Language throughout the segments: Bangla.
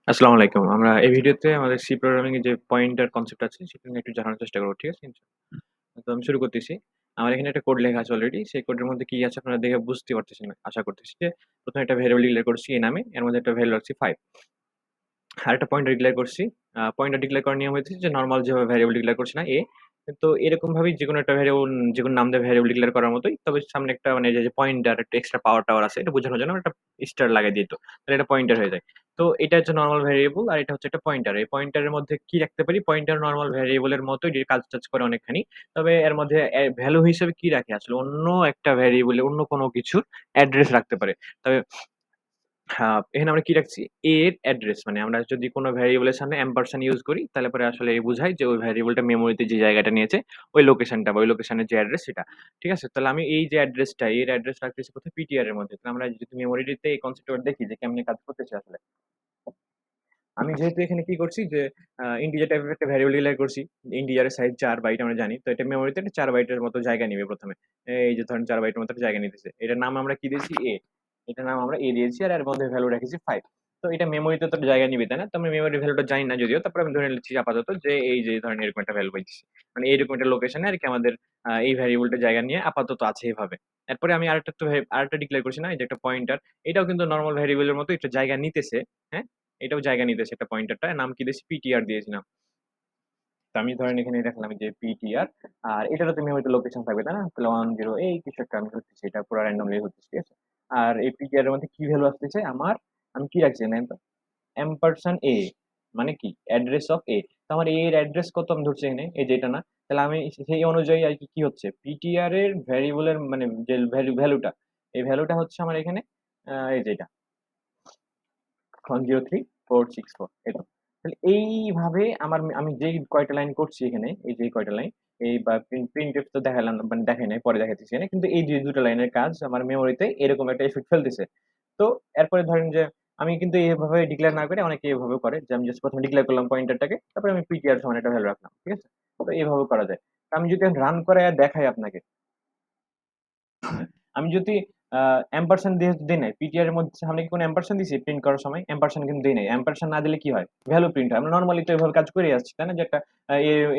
আসসালামু আলাইকুম। আমরা এই ভিডিওতে আমাদের সি প্রোগ্রামিং এর যে পয়েন্টার কনসেপ্ট আছে সেটা নিয়ে একটু জানার চেষ্টা করব। ঠিক আছে? তো আমি শুরু করতেছি। আমার এখানে একটা কোড লেখা আছে অলরেডি। সেই কোডের মধ্যে কি আছে আপনারা দেখে বুঝতে পারতেছেন আশা করতেছি যে ১ম এ একটা ভেরিয়েবল ডিক্লেয়ার করছি a নামে। এর মধ্যে একটা ভ্যালু রাখছি 5। আরেকটা পয়েন্টার ডিক্লেয়ার করছি। পয়েন্টার ডিক্লেয়ার করার নিয়ম হচ্ছে যে নরমাল যেভাবে ভ্যারিয়েবল ডিক্লেয়ার করছি না a, তো এরকম ভাবেই যেকোনো একটা ভ্যারিয়েবল যেকোনো নাম দিয়ে ভ্যারিয়েবল ডিক্লেয়ার করার মতোই। তবে সামনে একটা মানে যে পয়েন্টার একটা এক্সট্রা পাওয়ার টাওয়ার আছে এটা বোঝানোর জন্য একটা স্টার লাগাই দিত। তাহলে এটা পয়েন্টার হয়ে যায়। তো এটা হচ্ছে নরমাল ভ্যারিয়েবল আর এটা হচ্ছে একটা পয়েন্টার। এই পয়েন্টারের মধ্যে কি রাখতে পারি? পয়েন্টার নরমাল ভ্যারিয়েবলের মতোই কাজ-টাজ করে অনেকখানি। তবে এর মধ্যে ভ্যালু হিসেবে কি রাখে আসলে অন্য একটা ভ্যারিয়েবলে অন্য কোনো কিছুর অ্যাড্রেস রাখতে পারে। তবে হ্যাঁ, এখানে আমরা কি রাখছি? A এর অ্যাড্রেস মানে আমরা যদি কোন ভ্যারিয়েবলের সামনে এম্পারস্যান্ড ইউজ করি তাহলে পরে আসলে বুঝায় যে ওই ভ্যারিয়েবলটা মেমোরিতে যে জায়গাটা নিয়েছে ওই লোকেশনটা বা ওই লোকেশনের যে অ্যাড্রেস সেটা। ঠিক আছে? তাহলে আমি এই যে অ্যাড্রেসটা এর অ্যাড্রেস রাখতেছি কোথায়? PTR এর মধ্যে। তাহলে আমরা যদি মেমোরিতে এই কনসেপ্টটা দেখি যে কেমনে কাজ করতেছে আসলে। আমি যেহেতু এখানে কি করছি যে ইন্টিজার টাইপের একটা ভ্যারিয়েবল ডিক্লেয়ার করছি। ইন্টিজারের সাইজ ৪ বাইট আমরা জানি। তো এটা মেমোরিতে একটা ৪ বাইটের মতো জায়গা নিবে ১ম এ। এই যে ধরেন ৪ বাইটের মতো একটা জায়গা নিতেছে। এটার নাম আমরা কি দিয়েছি? A। এটার নাম আমরা A দিয়েছি আর এর মধ্যে ভ্যালু রেখেছি 5। তো এটা মেমোরিতে তো জায়গা নিবে, তাই না? তো আমি মেমোরির ভ্যালুটা জানি না যদিও। তারপরে আমি ধরে নিচ্ছি আপাতত যে এই যে ধরেন এরকম একটা ভ্যালু পাইতেছি। মানে এইরকম একটা লোকেশনে আরকি আমাদের এই ভ্যারিয়েবলটার জায়গা নিয়ে আপাতত আছে এভাবে। এরপরে আমি আরেকটা ডিক্লেয়ার করছি না? এই যে একটা পয়েন্টার। এটাও কিন্তু নরমাল ভ্যারিয়েবলের মতো একটা জায়গা নিতেছে। হ্যাঁ? এটাও জায়গা নিতেছে একটা পয়েন্টারটা। নাম কি দিয়েছি? পিটিআর দিয়েছিলাম। তো আমি ধরেন এখানে রাখলাম যে পিটিআর আর এটারও তো মেমোরিতে লোকেশন থাকবে, তাই না? তাহলে 10 এই কিছু একটা আমি ধরতেছি এটা পুরো randomly ধরতেছি, ঠিক আছে? আর এই পিটিআর এর মধ্যে কি ভ্যালু আসতেছে আমার আমি কি রাখছি জানেন তো? এম্পারসন এ মানে কি? অ্যাড্রেস অফ এ। তো আমার a এর অ্যাড্রেস কত আমি ধরছি এখানে এই যে এটা না। তাহলে আমি সেই অনুযায়ী আর কি হচ্ছে পিটিআর এর ভ্যারিয়েবলের মানে যে ভ্যালুটা এই ভ্যালুটা হচ্ছে আমার এখানে এই যে এটা 103464 এটা। তাহলে এইভাবে আমি যেই কয়টা লাইন করছি এখানে, এই যে কয়টা লাইন, এই বা প্রিন্টএফ তো দেখালাম না মানে দেখাই নাই, পরে দেখাইতেছি এখানে। কিন্তু এই যে ২ টা লাইনের কাজ আমার মেমোরিতে এরকম একটা ইফেক্ট ফেলতেছে। তো এরপরে ধরেন যে আমি কিন্তু এভাবে ডিক্লেয়ার না করে অনেকে এভাবেও করে যে আমি জাস্ট ১ম এ ডিক্লেয়ার করলাম পয়েন্টারটাকে, তারপরে আমি পিটিআর সমান একটা ভ্যালু রাখলাম। ঠিক আছে? তো এভাবেও করা যায়। তো আমি যদি রান করাইয়া দেখাই আপনাকে আমি যদি এম্পারসেন্ড দিয়ে দেই নাই, পিটিআর এর মধ্যে সামনে কি কোনো এম্পারসেন্ড দিছি প্রিন্ট করার সময়? এম্পারসেন্ড কিন্তু দেই নাই। এম্পারসেন্ড না দিলে কি হয়? ভ্যালু প্রিন্ট হয়। আমরা নরমালি তো এভাবে কাজ করেই আসছি, তাই না? যে একটা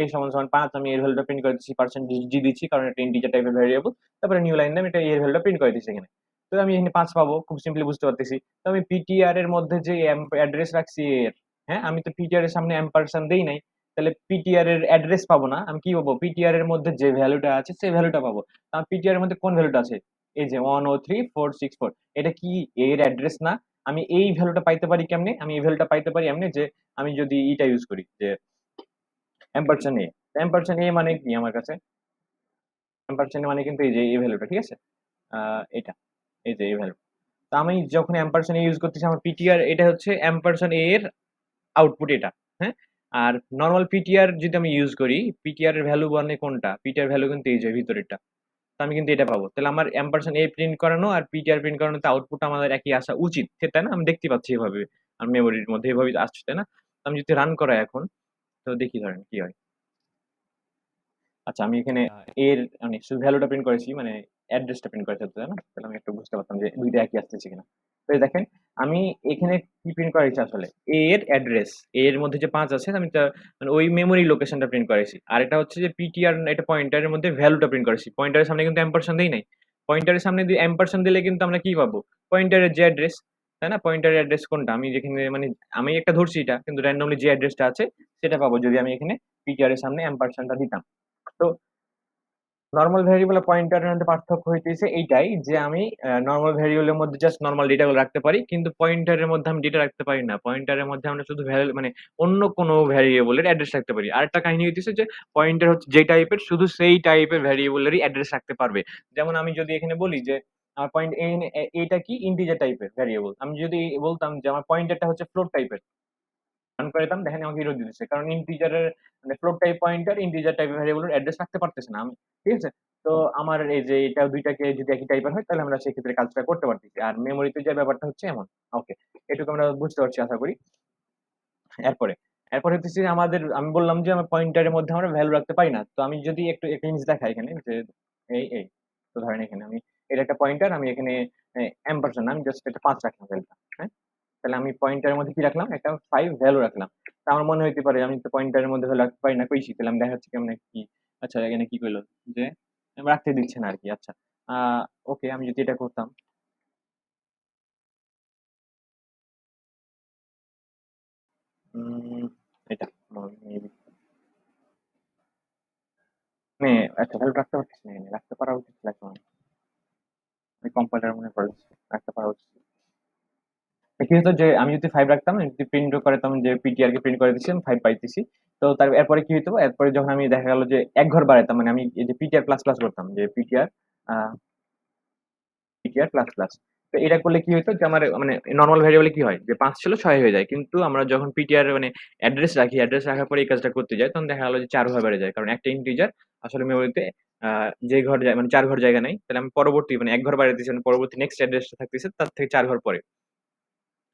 a সমান ৫ আমি এর ভ্যালুটা প্রিন্ট করে দিচ্ছি, পার্সেন্ট জি দিচ্ছি কারণ এটা ইন্টিজার টাইপের ভ্যারিয়েবল। তারপরে নিউ লাইন দিয়ে আমি এটা এর ভ্যালুটা প্রিন্ট করে দিচ্ছি এখানে। তো আমি এখানে ৫ পাবো, খুব সিম্পলি বুঝতে পারতেছি। তো আমি পিটিআর এর মধ্যে যে অ্যাড্রেস রাখছি এর, হ্যাঁ? আমি তো পিটিআর এর সামনে এম্পারসেন্ড দেই নাই। তাহলে পিটিআর এর অ্যাড্রেস পাবো না। আমি কি পাবো? পিটিআর এর মধ্যে যে ভ্যালুটা আছে সেই ভ্যালুটা পাবো। পিটিআর এর মধ্যে কোন ভ্যালুটা আছে? এই যে 103464 এটা কি এর অ্যাড্রেস না? আমি এই ভ্যালুটা পাইতে পারি কেমনে? আমি এই ভ্যালুটা পাইতে পারি এমনে যে আমি যদি ইটা ইউজ করি যে এম্পারসেন্ড a। এম্পারসেন্ড a মানে কি আমার কাছে? এম্পারসেন্ড মানে কিন্তু এই যে এই ভ্যালুটা, ঠিক আছে? আ এটা। এই যে এই ভ্যালু। তো আমি যখন এম্পারসেন্ড a ইউজ করতেছি আমার পিটিআর এটা হচ্ছে এম্পারসেন্ড a এর আউটপুট এটা। হ্যাঁ? আর নরমাল পিটিআর যদি আমি ইউজ করি, পিটিআর এর ভ্যালু মানে কোনটা? পিটিআর ভ্যালু কিন্তু এই যে ভিতরেরটা। তো আমি কিন্তু এটা পাবো। তাহলে আমার এম্পারসেন্ড a প্রিন্ট করানো আর পিটিআর প্রিন্ট করানোতে আউটপুট আমাদের একই আসা উচিত। তাই না? আমি দেখতে পাচ্ছি এভাবে। আমার মেমোরির মধ্যে এভাবেই আসছে, তাই না? তো আমি যদি রান করাই এখন, তো দেখি ধরেন কি হয়। আচ্ছা আমি এখানে এর মানে শুধু ভ্যালুটা প্রিন্ট করেছি মানে অ্যাড্রেসটা প্রিন্ট করেছি তাই না? তাহলে আমি একটু বুঝতে পারতাম যে ২ টা একই আসতেছে কিনা। তো এই দেখেন আমি এখানে কি প্রিন্ট করেছি আসলে? A এর অ্যাড্রেস। A এর মধ্যে যে ৫ আছে আমি তা মানে ওই মেমোরি লোকেশনটা প্রিন্ট করেছি। আরেকটা হচ্ছে যে পিটিআর এটা পয়েন্টারের মধ্যে ভ্যালুটা প্রিন্ট করেছি। পয়েন্টারের সামনে কিন্তু এম্পারসেন্ড দেই নাই। পয়েন্টারের সামনে দিয়ে এম্পারসেন্ড দিলে কিন্তু আমরা কি পাবো? পয়েন্টারের যে অ্যাড্রেস, তাই না? পয়েন্টারের অ্যাড্রেস কোনটা? আমি যেখানে মানে আমি একটা ধরছি এটা কিন্তু randomly যে অ্যাড্রেসটা আছে সেটা পাবো যদি আমি এখানে পিটিআর এর সামনে এম্পারসেন্ডটা দিতাম। তো নরমাল ভেরিয়েবল আর পয়েন্টারের মধ্যে পার্থক্য হইতেছে এইটাই যে আমি নরমাল ভেরিয়েবলের মধ্যে জাস্ট নরমাল ডেটাগুলো রাখতে পারি কিন্তু পয়েন্টারের মধ্যে আমি ডেটা রাখতে পারি না। পয়েন্টারের মধ্যে আমরা শুধু মানে অন্য কোনো ভেরিয়েবলের অ্যাড্রেস রাখতে পারি। আরেকটা কাহিনী হইতেছে যে পয়েন্টার হচ্ছে যে টাইপের শুধু সেই টাইপের ভেরিয়েবলেরই অ্যাড্রেস রাখতে পারবে। যেমন আমি যদি এখানে বলি যে আমার পয়েন্ট এইটা কি ইন্টিজার টাইপের ভেরিয়েবল। আমি যদি বলতাম যে আমার পয়েন্টারটা হচ্ছে ফ্লোট টাইপের রান করে দিতাম দেখেন আমাকে এরর দিতেছে। কারণ ইন্টিজারের মানে ফ্লোট টাইপ পয়েন্টার ইন্টিজার টাইপের ভেরিয়েবলের অ্যাড্রেস রাখতে পারতেছে না আমি। ঠিক আছে? তো আমার এই যে এটা ২ টাকে যদি একই টাইপের হয় তাহলে আমরা সেক্ষেত্রে কাজটা করতে পারতেছি। আর মেমোরিতে যে ব্যাপারটা হচ্ছে এমন। ওকে। এটুকু আমরা বুঝতে পারছি আশা করি। এরপরে, এরপরে হচ্ছে যে আমাদের আমি বললাম যে আমার পয়েন্টারের মধ্যে আমরা ভ্যালু রাখতে পারি না। তো আমি যদি একটু একটা জিনিস দেখাই এখানে যে এই। তো ধরেন এখানে আমি এটা একটা পয়েন্টার আমি এখানে এম্পারসেন্ড আমি জাস্ট একটা ৫ রাখলাম ভ্যালুটা। হ্যাঁ? তাহলে আমি পয়েন্টারের মধ্যে কি রাখলাম, একটা 5 ভ্যালু রাখলাম। তা আমার মনে হইতে পারে আমি তো পয়েন্টারের মধ্যে ভ্যালু রাখতে পারি না, কইছি তাহলে আমি দেখাচ্ছি কেমনে কি। আচ্ছা এখানে কি কইলো যে রাখতে দিচ্ছে না আরকি। আচ্ছা ওকে, আমি যদি এটা করতাম, উম, এটা মেবি মানে আচ্ছা ভ্যালু রাখতে পারতেছি না, এখানে রাখতে পারা উচিত লাগবে আমার। আমি কম্পাইলার মনে করে রাখতে পারা উচিত। কি হতো যে আমি যদি 5 রাখতাম, আমি যদি প্রিন্ট করতাম যে পিটিআর কে প্রিন্ট করে দিচ্ছি, আমি 5 পাইতেছি। তো তার এরপরে কি হতো, এরপরে যখন আমি দেখা গেল যে এক ঘর বাড়াইতাম, মানে আমি এই যে পিটিআর প্লাস প্লাস করতাম, যে পিটিআর পিটিআর প্লাস প্লাস। তো এটা করলে কি হতো যে আমার মানে নরমাল ভ্যারিয়েবলে কি হয় যে 5 ছিল 6 হয়ে যায়, কিন্তু আমরা যখন পিটিআর মানে অ্যাড্রেস রাখি, অ্যাড্রেস রাখার পরে এই কাজটা করতে যাই, তখন দেখা গেল যে 4 ঘর বেড়ে যায়, কারণ একটা ইন্টিজার আসলে মেমোরিতে যে ঘর যায় মানে 4 ঘর জায়গা নাই, তাহলে আমি পরবর্তী মানে এক ঘর বাড়াইতেছি, মানে পরবর্তী নেক্সট অ্যাড্রেসটা থাকতেছে তার থেকে 4 ঘর পরে,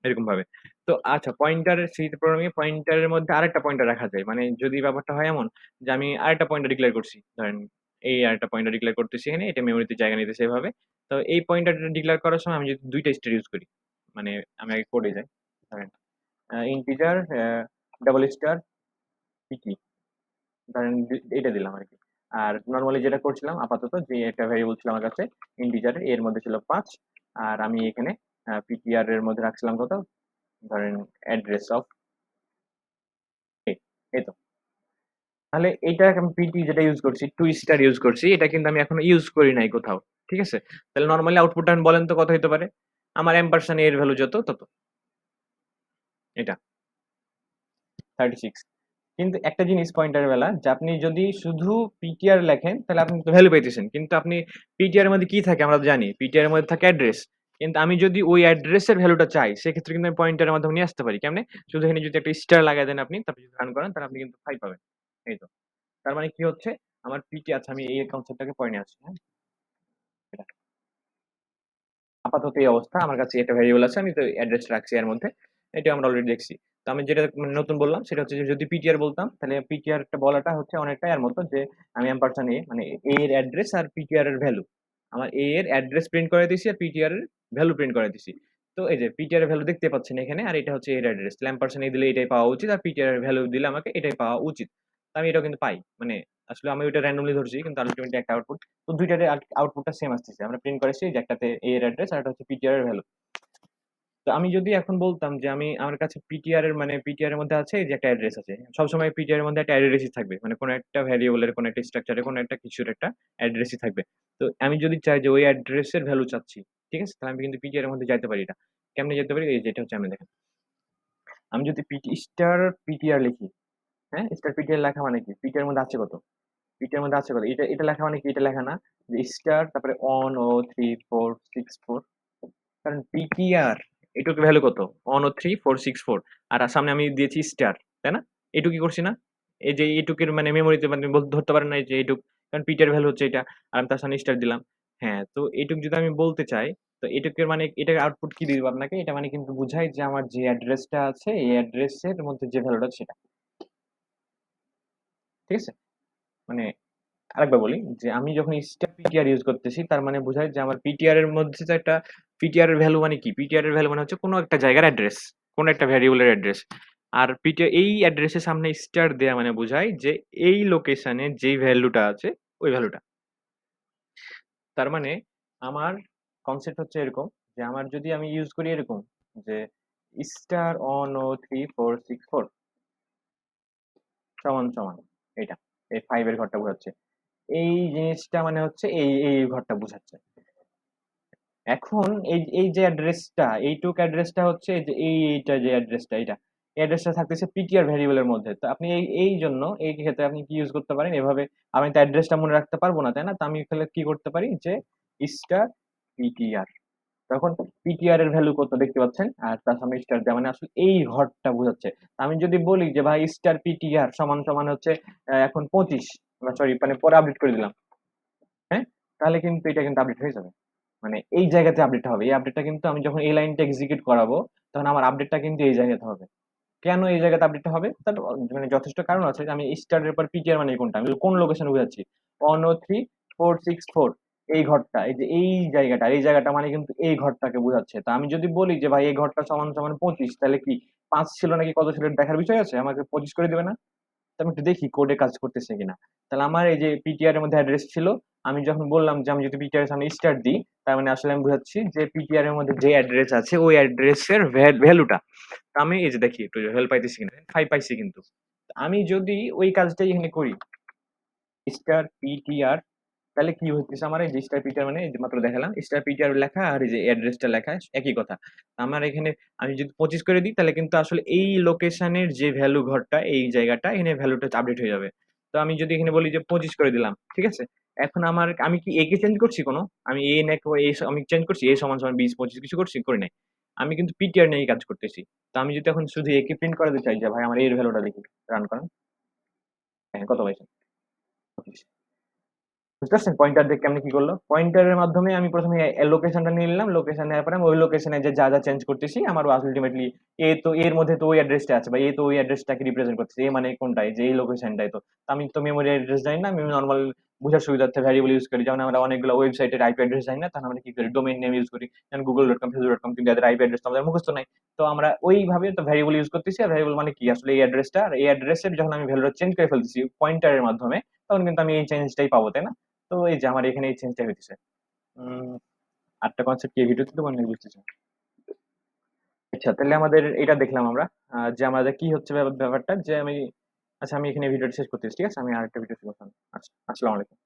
এরকম ভাবে। তো আচ্ছা পয়েন্টারের সি প্রোগ্রামিং পয়েন্টারের মধ্যে আরেকটা পয়েন্টার রাখা যায়, মানে যদি ব্যাপারটা হয় এমন যে আমি আরেকটা পয়েন্টার ডিক্লেয়ার করছি, ধরেন এই আরেকটা পয়েন্টার ডিক্লেয়ার করতেছি এখানে, এটা মেমোরিতে জায়গা নিতেছে এভাবে। তো এই পয়েন্টারটা ডিক্লেয়ার করার সময় আমি যদি দুইটা স্টার ইউজ করি, মানে আমি আগে কোডে যাই, ধরেন ইন্টিজার ডাবল স্টার পিটি, ধরেন এটা দিলাম আর কি। আর নর্মালি যেটা করছিলাম আপাতত, যে একটা ভেরিয়েবল ছিল আমার কাছে ইন্টিজারের, এর মধ্যে ছিল 5, আর আমি এখানে পিটিআর এর মধ্যে রাখছিলাম কত, ধরেন অ্যাড্রেস অফ এই তো। তাহলে এইটা আমি পিটি যেটা ইউজ করছি, টু স্টার ইউজ করছি, এটা কিন্তু আমি এখনো ইউজ করি নাই কোথাও। ঠিক আছে, তাহলে নর্মালি আউটপুটটা বলেন তো কত হতে পারে, আমার এম্পারসন এর ভ্যালু যত তত, এটা 36। কিন্তু একটা জিনিস পয়েন্টার বেলা, যে আপনি যদি শুধু পিটিআর লেখেন তাহলে আপনি তো ভ্যালু পাইতেছেন, কিন্তু আপনি পিটিআর এর মধ্যে কি থাকে আমরা তো জানি, পিটিআর এর মধ্যে থাকে অ্যাড্রেস। কিন্তু আমি যদি ওই অ্যাড্রেসের ভ্যালুটা চাই, সেক্ষেত্রে কিন্তু আমি পয়েন্টারের মাধ্যমে নিয়ে আসতে পারি কেমনে, শুধু এখানে যদি একটা স্টার লাগাই দেন আপনি, তারপর যদি রান করেন, তাহলে আপনি কিন্তু 5 পাবেন। এই তো, তার মানে কি হচ্ছে, আমার পিটি আছে, আমি এই কনসেপ্টটাকে পরে নিয়ে আসছি, হ্যাঁ। এটা আপাতত এই অবস্থা, আমার কাছে একটা ভেরিয়েবল আছে, আমি তো অ্যাড্রেস রাখছি এর মধ্যে, এটা আমরা অলরেডি দেখছি। তো আমি যেটা মানে নতুন বললাম সেটা হচ্ছে যে যদি পিটিআর বলতাম, তাহলে পিটিআর টা বলাটা হচ্ছে অনেকটা এর মতো, যে আমি এম্পারসন এ মানে এ এর অ্যাড্রেস আর পিটিআর এর ভ্যালু, আমার এ এর অ্যাড্রেস প্রিন্ট করে দিছি আর পিটিআর এর ভ্যালু প্রিন্ট করে দিছি। তো এই যে পিটিআর এর ভ্যালু দেখতে পাচ্ছেন এখানে, আর এটা হচ্ছে এর অ্যাড্রেস, তাহলে এম্পারসন এ দিলে এটাই পাওয়া উচিত, আর পিটিআর এর ভ্যালু দিলে আমাকে এটাই পাওয়া উচিত। তো আমি এটাও কিন্তু পাই, মানে আসলে আমি ওইটা র্যান্ডমলি ধরছি, কিন্তু আলটিমেটলি একটা আউটপুট। তো দুইটার আউটপুটটা সেম আসতেছে, আমরা প্রিন্ট করেছি যে একটাতে এ এর অ্যাড্রেস আর একটা হচ্ছে পিটিআর এর ভ্যালু। তো আমি যদি এখন বলতাম যে আমি আমার কাছে পিটিআর এর মানে পিটিআর এর মধ্যে আছে এই যে একটা অ্যাড্রেস আছে, সবসময় পিটিআর এর মধ্যে একটা অ্যাড্রেসই থাকবে, মানে কোনো একটা ভ্যারিয়েবলের কোনো একটা স্ট্রাকচারে কোনো একটা কিছুর একটা অ্যাড্রেসই থাকবে। তো আমি যদি চাই যে ওই অ্যাড্রেসের ভ্যালু চাচ্ছি, ঠিক আছে, তাহলে আমি কিন্তু পিটিআর এর মধ্যে যাইতে পারি। এটা কেমনে যেতে পারি, এই যেটা হচ্ছে আমি দেখেন, আমি যদি পিটি স্টার পিটিআর লিখি, হ্যাঁ স্টার পিটিআর লেখা মানে কি, পিটিআর এর মধ্যে আছে কত, পিটিআর এর মধ্যে আছে কত, এটা এটা লেখা মানে কি, এটা লেখা না যে স্টার তারপরে 1 ও 3 4 6 4, কারণ পিটিআর এটুকু ভ্যালু কত, 1 ও 3 4 6 4, আর সামনে আমি দিয়েছি স্টার, তাই না, এটুকু কি করছি না, এই যে এইটুকের মানে মেমোরিতে মানে ধরতে পারেন না এই যে এইটুক, কারণ পিটিআর ভ্যালু হচ্ছে এটা, আর আমি তার সামনে স্টার দিলাম। হ্যাঁ, তো এইটুক যদি আমি বলতে চাই, তো এটুকের মানে এটা আউটপুট কি দিব আপনাকে, এটা মানে কিন্তু বুঝায় যে আমার যে অ্যাড্রেসটা আছে এই অ্যাড্রেসের মধ্যে যে ভ্যালুটা সেটা, ঠিক আছে। মানে আরেকবার বলি, যে আমি যখন স্টার পিটিআর ইউজ করতেছি, তার মানে বোঝায় যে আমার পিটিআর এর মধ্যে যে একটা পিটিআর এর ভ্যালু মানে কি, পিটিআর এর ভ্যালু মানে হচ্ছে কোনো একটা জায়গার অ্যাড্রেস, কোনো একটা ভ্যারিয়েবলের অ্যাড্রেস। আর পিটিআর এই অ্যাড্রেসের সামনে স্টার দেয়া মানে বোঝায় যে এই লোকেশনে যেই ভ্যালুটা আছে ওই ভ্যালুটা। তার মানে আমার কনসেপ্ট হচ্ছে এরকম, যে আমার যদি আমি ইউজ করি এরকম, যে স্টার 1 ও 3 4 6 4 সমান সমান এটা, এই 5 এর ঘরটা বোঝাচ্ছে, এই জিনিসটা মানে হচ্ছে এই এই ঘরটা বোঝাচ্ছে। এখন এই এই যে অ্যাড্রেসটা, এইটুক অ্যাড্রেসটা হচ্ছে এই যে এইটা যে অ্যাড্রেসটা, এটা এই অ্যাড্রেসটা থাকতেছে পিটিআর ভ্যারিয়েবলের মধ্যে। তো আপনি এই এই জন্য এই ক্ষেত্রে আপনি কি ইউজ করতে পারেন এভাবে, আমি তো অ্যাড্রেসটা মনে রাখতে পারবো না, তাই না, তো আমি তাহলে কি করতে পারি যে স্টার পিটিআর, তখন পিটিআর এর ভ্যালু কত দেখতে পাচ্ছেন, আর তার সামনে স্টার দেওয়া মানে আসলে এই ঘরটা বোঝাচ্ছে। আমি যদি বলি যে ভাই স্টার পিটিআর সমান সমান হচ্ছে এখন 25, সরি মানে পরে আপডেট করে দিলাম, হ্যাঁ, তাহলে কিন্তু এটা কিন্তু আপডেট হয়ে যাবে, মানে এই জায়গাতে আপডেটটা হবে। এই আপডেটটা কিন্তু আমি যখন এই লাইনটা এক্সিকিউট করাবো, তখন আমার আপডেটটা কিন্তু এই জায়গাতে হবে। কেন এই জায়গাতে আপডেটটা হবে, তার মানে যথেষ্ট কারণ আছে। আমি স্টারের পর পিটিআর মানে কোনটা, আমি কোন লোকেশনে বোঝাচ্ছি, 1 ও 3 4 6 4, এই ঘরটা, এই যে এই জায়গাটা মানে কিন্তু এই ঘরটাকে বোঝাচ্ছে। তো আমি যদি বলি যে ভাই এই ঘরটা সমান সমান 25, তাহলে কি 5 ছিল নাকি কত ছিল এটা দেখার বিষয় আছে? আমাকে 25 করে দিবে না? তো আমি একটু দেখি কোডে কাজ করতেছে কিনা। তাহলে আমার এই যে পিটিআর এর মধ্যে অ্যাড্রেস ছিল, আমি যখন বললাম যে আমি যদি পিটিআর এর সামনে স্টার দিই, তার মানে আসলে আমি বুঝাচ্ছি যে পিটিআর এর মধ্যে যে অ্যাড্রেস আছে ওই অ্যাড্রেসের ভ্যালুটা। তো আমি এই যে দেখি একটু ভ্যালু পাইতেছি কিনা, 5 পাইছি কিন্তু। আমি যদি ওই কাজটাই এখানে করি স্টার পিটিআর, তাহলে কি হচ্ছে আমার এই যে স্টার পিটিআর মানে এই যে মাত্র দেখালাম স্টার পিটিআর লেখা আর এই যে অ্যাড্রেসটা লেখা একই কথা। আমার এখানে আমি যদি 25 করে দিই তাহলে কিন্তু আসলে এই লোকেশনের যে ভ্যালু ঘরটা এই জায়গাটা এখানে ভ্যালুটা আপডেট হয়ে যাবে। তো আমি যদি এখানে বলি যে 25 করে দিলাম, ঠিক আছে? এখন আমি কি এ কে চেঞ্জ করছি কোনো? আমি এ না এ আমি চেঞ্জ করছি এ সমান সমান 20 25 কিছু করছি করি নাই। আমি কিন্তু পিটিআর নিয়েই কাজ করতেছি। তো আমি যদি এখন শুধু এ কে প্রিন্ট করাতে চাই যে ভাই আমার এর ভ্যালুটা দেখি, রান করেন। হ্যাঁ, কত পাইছেন? 25। বুঝতে পারছেন পয়েন্টার দিয়ে কেমনে কি করলো? পয়েন্টারের মাধ্যমে আমি প্রথমে লোকেশনটা নিয়ে নিলাম, লোকেশন নেওয়ার পরে আমি ওই লোকেশনে যে যা যা চেঞ্জ করতেছি আমার আলটিমেটলি এ তো এর মধ্যে তো ওই অ্যাড্রেসটা আছে বা এ তো ওই অ্যাড্রেসটাকে রিপ্রেজেন্ট করতেছে, এ মানে কোনটাই যে এই লোকেশনটাই তো। তো আমি তো মেমোরি অ্যাড্রেস জানি না, আমি নর্মাল বোঝার সুবিধার্থে ভ্যারিয়েবল ইউজ করি, যেমন আমরা অনেকগুলো ওয়েবসাইটের আইপি অ্যাড্রেস জানি না, তখন আমরা কি করি ডোমেইন নেম ইউজ করি, যেমন গুগল.com ফেসবুক.com, কিন্তু এদের আইপি অ্যাড্রেস তো আমাদের মুখস্থ নাই। তো আমরা ওইভাবে তো ভ্যারিয়েবল ইউজ করতেছি, আর ভ্যারিয়েবল মানে কি আসলে এই অ্যাড্রেসটা, আর এই অ্যাড্রেসের যখন আমি ভ্যালুটা চেঞ্জ করে ফেলতেছি পয়েন্টারের মাধ্যমে, তখন কিন্তু আমি এই চেঞ্জটাই পাবো, তাই না? তো এই যে আমার এখানে এই চেঞ্জটা হইতেছে। উম আরেকটা কনসেপ্ট কি এই ভিডিওতে তো মনে হয় বুঝতেছো। আচ্ছা, তাহলে আমাদের এটা দেখলাম আমরা, যে আমাদের কি হচ্ছে ব্যাপারটা যে আমি, আচ্ছা আমি এখানে ভিডিওটা শেষ করতেছি, ঠিক আছে? আমি আরেকটা ভিডিও শুরু করতাম। আচ্ছা, আসসালামু আলাইকুম।